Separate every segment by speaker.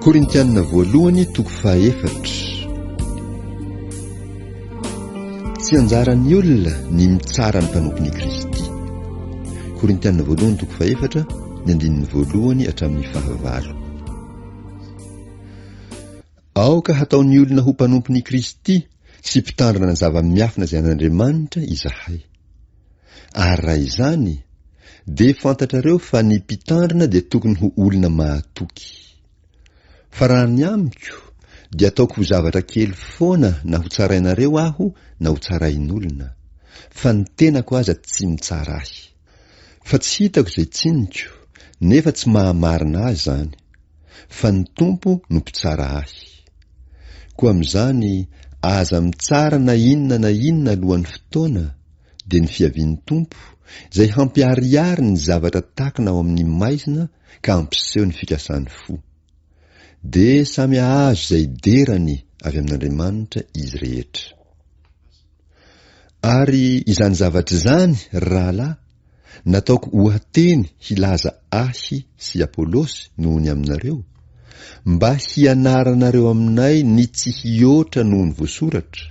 Speaker 1: Korintianina voalohany toko fahaefatra. Tsy anjaran'ny olona ny mitsara ny mpanompiny Kristy. Korintianina voalohany toko fahaefatra ny andininy voalohany hatramin'ny fahavalo. Aoka hataon'ny olona ho mpanompiny Kristy sy mpitandrina ny zava-miafina izay an'Andriamanitra izahay. Ary raha izany dia fantatrareo fa ny mpitandrina dia tokony ho olona mahatoky. Fa raha ny amiko dia ataoko ho zavatra kely foana na ho tsarainareo aho na ho tsarain'olona, fa ny tenako aza tsy mitsara ahy. Fa tsy hitako izay tsiniko, nefa tsy mahamarina ahy izany, fa ny Tompo no mpitsara ahy. Koa amin'izany aza mitsara na inona alohan'ny fotoana dia ny fiavian'ny Tompo izay hampiariary ny zavatra takina ao amin'ny maizina ka hampiseho ny fikasan'ny fo. Dia samy ahazo izay derany avy amin'Andriamanitra izy rehetra. Ary izany zavatra izany, rahalahy, nataoko hoateny hilaza ahy sy Apôlôsy noho ny aminareo, mba hianaranareo aminay ny tsy hihoatra noho ny voasoratra,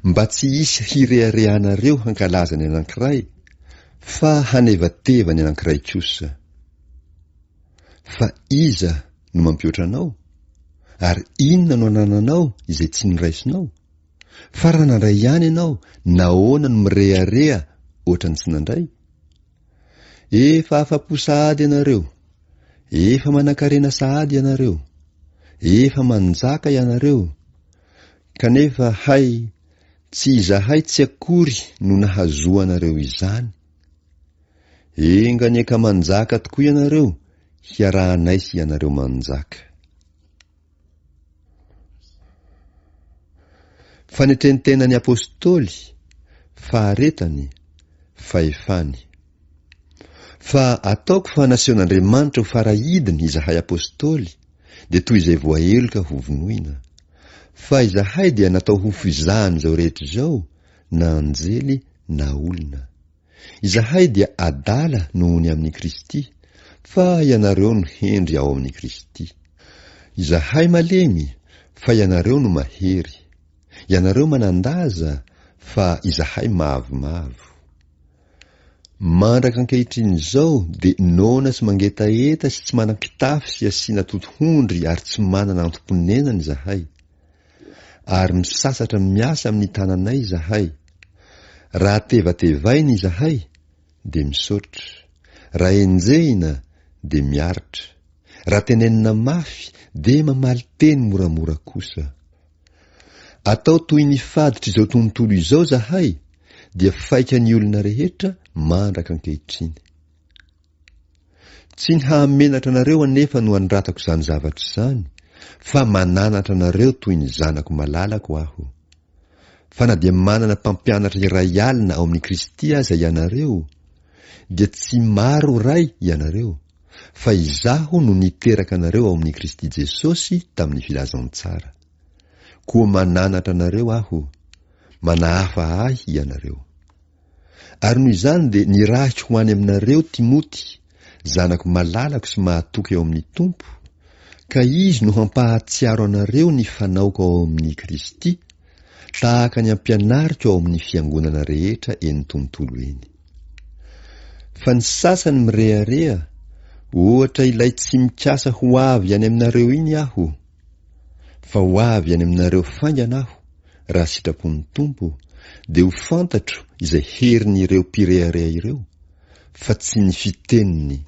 Speaker 1: mba tsy hisy hireharehanareo hankalaza ny anankiray, fa hanevateva ny anankiray kosa. Fa iza no mampihoatra anao? Ary inona no anananao izay tsy niraisinao? Fa raha nandray ihany ianao, nahoana no mirehareha ohatrany tsy nandray? Efa afa-po sahady ianareo, efa manan-karena sahady ianareo, efa manjaka ianareo, kanefa hay, tsy izahay tsy akory no nahazoanareo izany. Engany eka manjaka tokoa ianareo, hiarahanay sy ianareo manjaka. Fanetrentenany apôstôly, faharetany, fahefany. Fa ataoko fa nasehon'Andriamanitra ho farahidiny izahay apôstôly, dia toy izay voaheloka ho vonoina. Fa izahay dia natao ho fizahany izao rehetra izao, na anjely na olona. Izahay dia adala noho ny amin'ny Kristy, fa ianareo no hendry ao amin'ny Kristy. Izahay malemy, fa ianareo no mahery. Ianareo manandaza, fa izahay mavomavo. Mandraka ankehitriny izao dia nona sy mangetaeta sy tsy manan-kitafy sy asiana totohondry ary tsy manana antom-ponenana izahay. Ary misasatra miasa amin'ny tananay izahay. Raha tevatevaina izahay dia misaotra, raha enjehina dia miaritra, raha tenenina mafy dia mamaly teny moramora kosa. Atao toy ny faditra izao tontolo izao izahay, dia faika ny olona rehetra mandraka ankehitriny. Tsy ny hahamenatra anareo anefa no anratako izany zavatra izany, fa mananatra anareo toy ny zanako malalako aho. Fa na dia manana mpampianatra iray alina ao amin'ny Kristy aza ianareo, dia tsy maro ray ianareo, fa izaho no niteraka anareo ao amin'ny Kristy Jesosy tamin'ny filazantsara. Koa mananatra anareo aho, manahafa ahy ianareo. Ary noho izany dia nirahiko ho any aminareo Timoty, zanako malalako sy mahatoky ao amin'ny Tompo, ka izy no hampahatsiaro anareo ny fanaoko ao amin'ny Kristy, tahaka ny ampianariko ao amin'ny fiangonana rehetra eny tontolo eny. Fa ny sasany mirehareha, ohatra ilay tsy mikasa ho avy any aminareo iny aho, fa ho avy any aminareo faingana aho, raha sitrapon'ny Tompo, dia ho fantatro izay herin'ireo mpirehareha ireo, fa tsy ny fiteniny.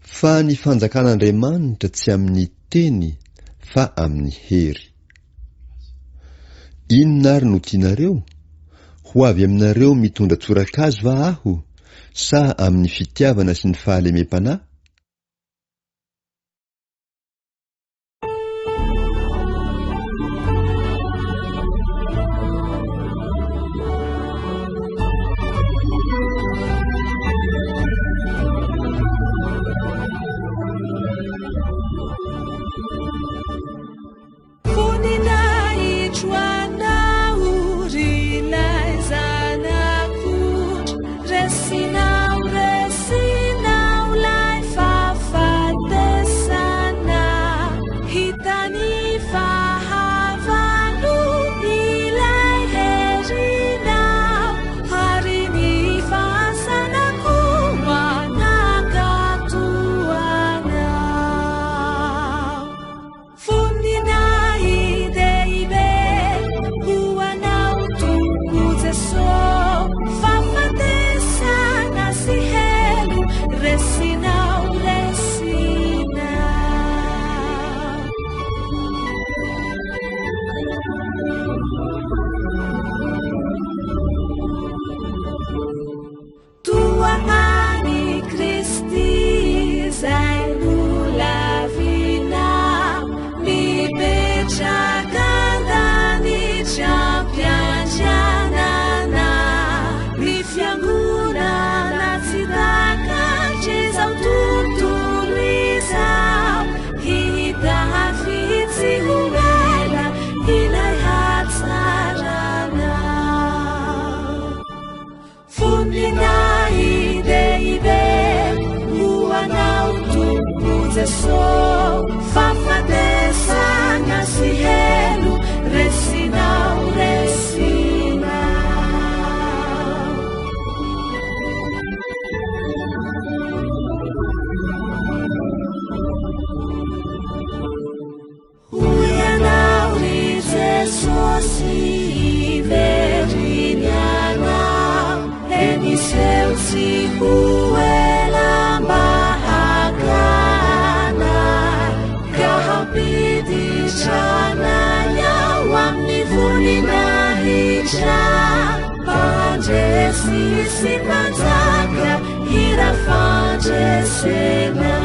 Speaker 1: Fa ny fanjakan'Andriamanitra tsy amin'ny teny, fa amin'ny hery. Inona ary no tianareo? Ho avy aminareo mitondra tsorakazo va aho, sa amin'ny fitiavana sy ny fahalemem-panahy?
Speaker 2: Resinau, lai Jesús fafatesana si helu resinau resina Uyanau di Jesús si verinyana eni seu si huela bahagana kahapiti chananya wamni vunina hija panjesi si panjaka hira fanjesena